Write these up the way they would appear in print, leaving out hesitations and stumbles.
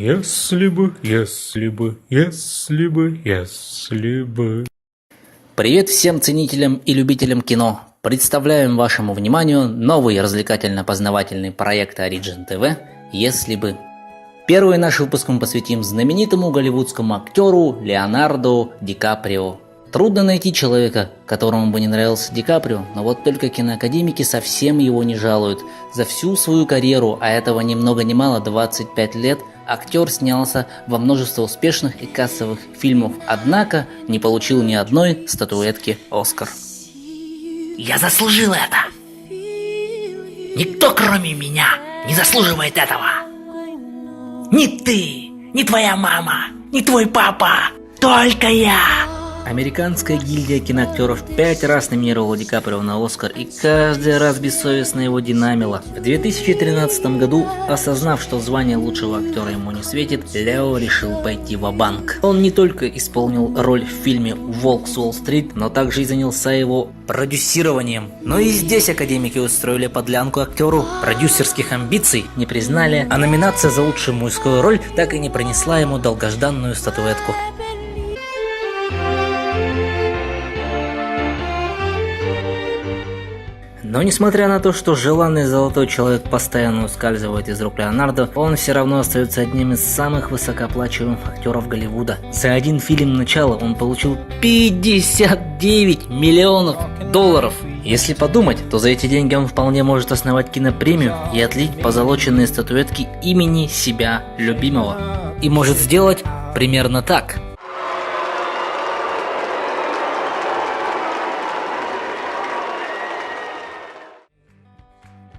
Если бы, если бы, если бы, если бы. Привет всем ценителям и любителям кино! Представляем вашему вниманию новый развлекательно-познавательный проект Origin TV «Если бы». Первый наш выпуск мы посвятим знаменитому голливудскому актеру Леонардо Ди Каприо. Трудно найти человека, которому бы не нравился Ди Каприо, но вот только киноакадемики совсем его не жалуют. За всю свою карьеру, а этого ни много ни мало 25 лет, актер снялся во множество успешных и кассовых фильмов, однако не получил ни одной статуэтки «Оскар». Я заслужил это. Никто, кроме меня, не заслуживает этого. Ни ты, ни твоя мама, ни твой папа, только я. Американская гильдия киноактеров 5 раз номинировала Ди Каприо на Оскар и каждый раз бессовестно его динамила. В 2013 году, осознав, что звание лучшего актера ему не светит, Лео решил пойти ва-банк. Он не только исполнил роль в фильме «Волк с Уолл-стрит», но также и занялся его продюсированием. Но и здесь академики устроили подлянку актеру, продюсерских амбиций не признали, а номинация за лучшую мужскую роль так и не принесла ему долгожданную статуэтку. Но несмотря на то, что желанный золотой человек постоянно ускальзывает из рук Леонардо, он все равно остается одним из самых высокооплачиваемых актеров Голливуда. За один фильм «Начало» он получил 59 миллионов долларов. Если подумать, то за эти деньги он вполне может основать кинопремию и отлить позолоченные статуэтки имени себя любимого. И может сделать примерно так.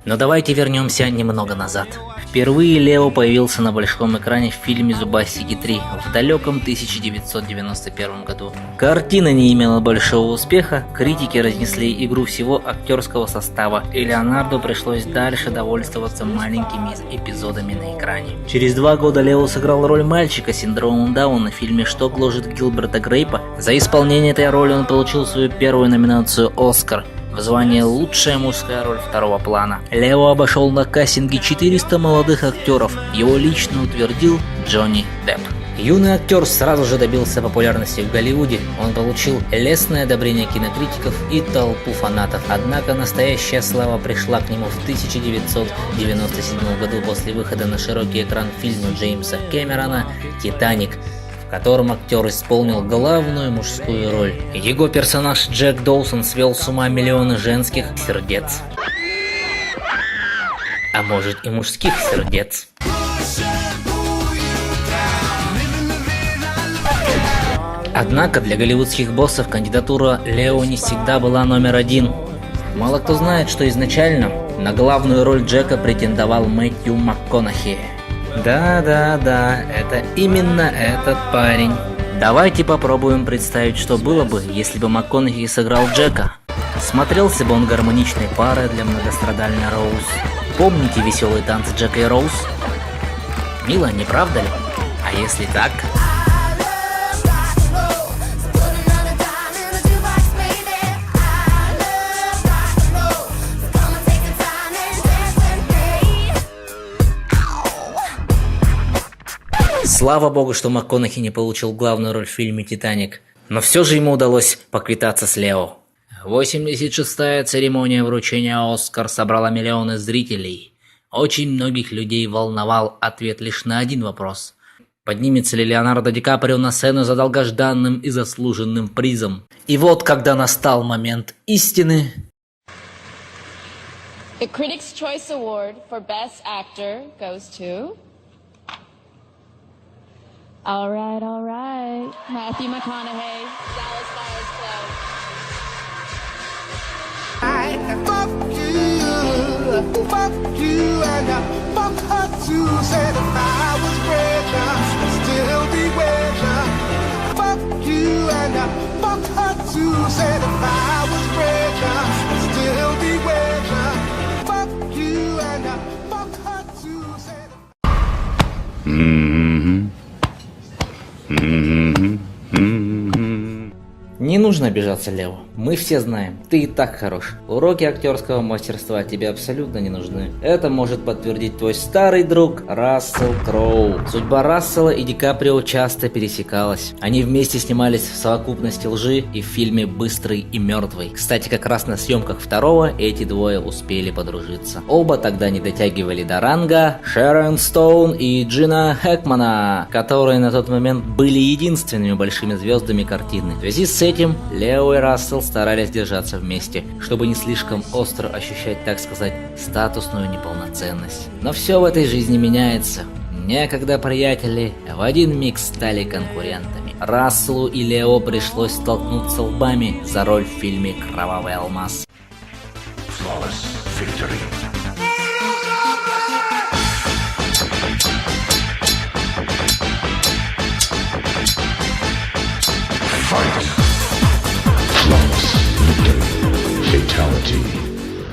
Но давайте вернемся немного назад. Впервые Лео появился на большом экране в фильме «Зубастики 3» в далеком 1991 году. Картина не имела большого успеха, критики разнесли игру всего актерского состава, и Леонардо пришлось дальше довольствоваться маленькими эпизодами на экране. Через 2 года Лео сыграл роль мальчика с синдромом Дауна в фильме «Что гложет Гилберта Грейпа». За исполнение этой роли он получил свою первую номинацию «Оскар» в звании «Лучшая мужская роль второго плана». Лео обошел на кастинге 400 молодых актеров, его лично утвердил Джонни Депп. Юный актер сразу же добился популярности в Голливуде, он получил лестное одобрение кинокритиков и толпу фанатов. Однако настоящая слава пришла к нему в 1997 году после выхода на широкий экран фильма Джеймса Кэмерона «Титаник», в котором актер исполнил главную мужскую роль. Его персонаж Джек Доусон свел с ума миллионы женских сердец. А может и мужских сердец. Однако для голливудских боссов кандидатура Лео не всегда была номер один. Мало кто знает, что изначально на главную роль Джека претендовал Мэтью МакКонахи. Да, это именно этот парень. Давайте попробуем представить, что было бы, если бы МакКонахи сыграл Джека. Смотрелся бы он гармоничной парой для многострадальной Роуз. Помните веселые танцы Джека и Роуз? Мило, не правда ли? А если так? Слава богу, что МакКонахи не получил главную роль в фильме «Титаник», но все же ему удалось поквитаться с Лео. 86-я церемония вручения «Оскар» собрала миллионы зрителей. Очень многих людей волновал ответ лишь на один вопрос. Поднимется ли Леонардо Ди Каприо на сцену за долгожданным и заслуженным призом? И вот, когда настал момент истины... The Critics' Choice Award for Best Actor goes to... All right. Matthew McConaughey, Dallas Buyers Club. Fuck you, and fuck her too. Said if I was richer, I'd still be richer. Fuck you, and fuck her too. Said if I was richer, I'd still be richer. Fuck you, and fuck her too. Said Не нужно нужно обижаться, Лео. Мы все знаем, ты и так хорош. Уроки актерского мастерства тебе абсолютно не нужны. Это может подтвердить твой старый друг Рассел Кроу. Судьба Рассела и Ди Каприо часто пересекалась. Они вместе снимались в совокупности лжи и в фильме «Быстрый и мертвый». Кстати, как раз на съемках второго эти двое успели подружиться. Оба тогда не дотягивали до ранга Шерон Стоун и Джина Хэкмана, которые на тот момент были единственными большими звездами картины. В связи с этим Лео и Рассел старались держаться вместе, чтобы не слишком остро ощущать, так сказать, статусную неполноценность. Но все в этой жизни меняется. Некогда приятели в один миг стали конкурентами. Расселу и Лео пришлось столкнуться лбами за роль в фильме «Кровавый алмаз».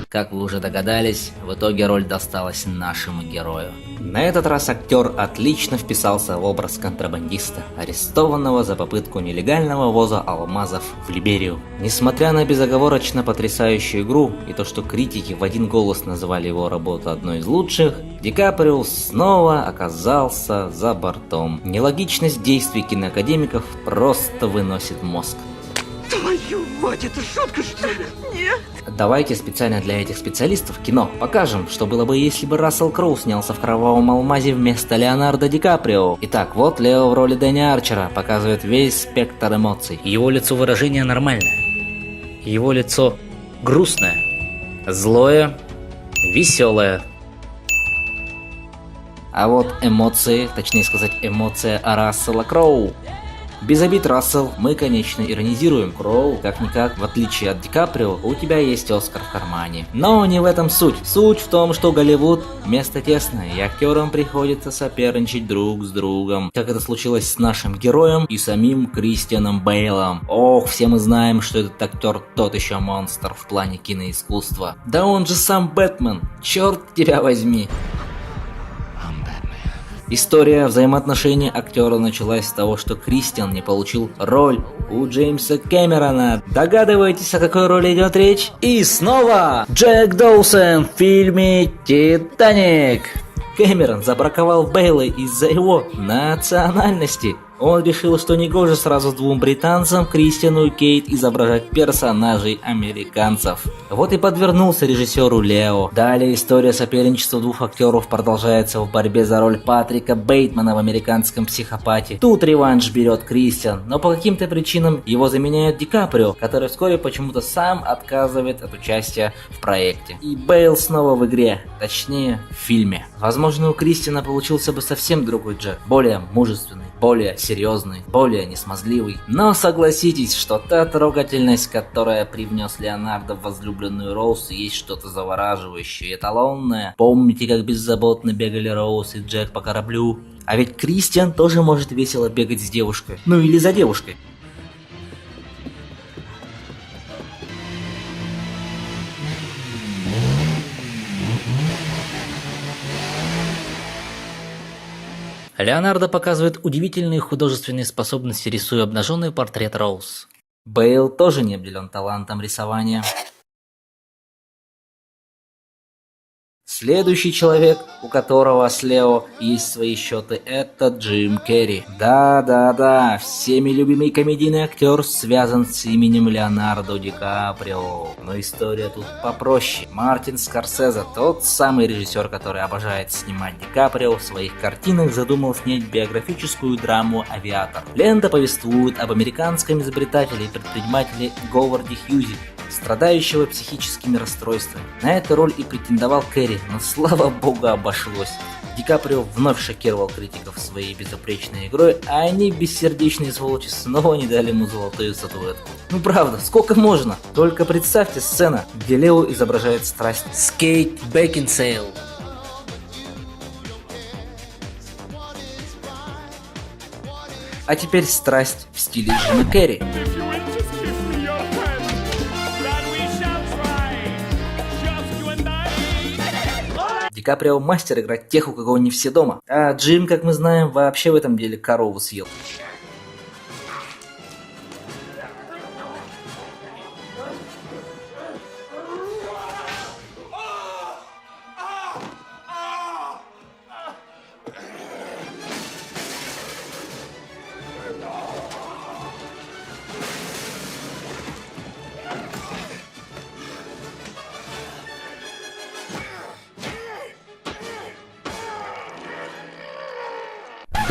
Как вы уже догадались, в итоге роль досталась нашему герою. На этот раз актер отлично вписался в образ контрабандиста, арестованного за попытку нелегального ввоза алмазов в Либерию. Несмотря на безоговорочно потрясающую игру и то, что критики в один голос называли его работу одной из лучших, Ди Каприо снова оказался за бортом. Нелогичность действий киноакадемиков просто выносит мозг. Твою мать, это шутка, что ли? Нет. Давайте специально для этих специалистов кино покажем, что было бы, если бы Рассел Кроу снялся в «Кровавом алмазе» вместо Леонардо Ди Каприо. Итак, вот Лео в роли Дэнни Арчера показывает весь спектр эмоций. Его лицо выражение нормальное. Его лицо грустное, злое, веселое. А вот эмоции, точнее сказать, эмоция Рассела Кроу. Без обид, Рассел, мы, конечно, иронизируем. Кроу, как-никак, в отличие от Ди Каприо, у тебя есть Оскар в кармане. Но не в этом суть. Суть в том, что Голливуд – место тесное, и актерам приходится соперничать друг с другом. Как это случилось с нашим героем и самим Кристианом Бейлом. Ох, все мы знаем, что этот актер тот еще монстр в плане киноискусства. Да он же сам Бэтмен, черт тебя возьми. История взаимоотношений актера началась с того, что Кристиан не получил роль у Джеймса Кэмерона. Догадываетесь, о какой роли идет речь? И снова Джек Доусон в фильме «Титаник». Кэмерон забраковал Бейла из-за его национальности. Он решил, что негоже сразу двум британцам, Кристиану и Кейт, изображать персонажей американцев. Вот и подвернулся режиссеру Лео. Далее история соперничества двух актеров продолжается в борьбе за роль Патрика Бейтмана в «Американском психопате». Тут реванш берет Кристиан, но по каким-то причинам его заменяет Ди Каприо, который вскоре почему-то сам отказывает от участия в проекте. И Бейл снова в игре, точнее в фильме. Возможно, у Кристиана получился бы совсем другой Джек, более мужественный, более серьезный, более несмазливый. Но согласитесь, что та трогательность, которая привнес Леонардо в возлюбленную Роуз, есть что-то завораживающее, эталонное. Помните, как беззаботно бегали Роуз и Джек по кораблю? А ведь Кристиан тоже может весело бегать с девушкой. Ну или за девушкой. Леонардо показывает удивительные художественные способности, рисуя обнаженный портрет Роуз. Бейл тоже не обделен талантом рисования. Следующий человек, у которого с Лео есть свои счеты, это Джим Керри. Да, всеми любимый комедийный актер связан с именем Леонардо Ди Каприо. Но история тут попроще. Мартин Скорсезе, тот самый режиссер, который обожает снимать Ди Каприо, в своих картинах задумал снять биографическую драму «Авиатор». Лента повествует об американском изобретателе и предпринимателе Говарде Хьюзи, страдающего психическими расстройствами. На эту роль и претендовал Керри, но слава богу обошлось. Ди Каприо вновь шокировал критиков своей безупречной игрой, а они, бессердечные сволочи, снова не дали ему золотую статуэтку. Ну правда, сколько можно? Только представьте сцена, где Лео изображает страсть с Кейт Бекинсейл. А теперь страсть в стиле Джима Керри. Ди Каприо мастер играть тех, у кого не все дома. А Джим, как мы знаем, вообще в этом деле корову съел.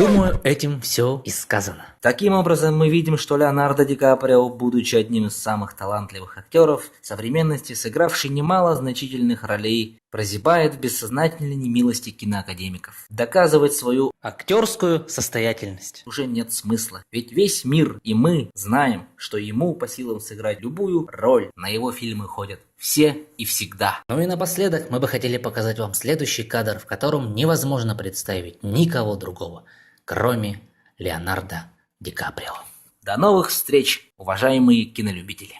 Думаю, этим все и сказано. Таким образом, мы видим, что Леонардо Ди Каприо, будучи одним из самых талантливых актеров современности, сыгравший немало значительных ролей, прозябает в бессознательной немилости киноакадемиков. Доказывать свою актерскую состоятельность уже нет смысла, ведь весь мир и мы знаем, что ему по силам сыграть любую роль. На его фильмы ходят все и всегда. Ну и напоследок мы бы хотели показать вам следующий кадр, в котором невозможно представить никого другого, кроме Леонардо Ди Каприо. До новых встреч, уважаемые кинолюбители!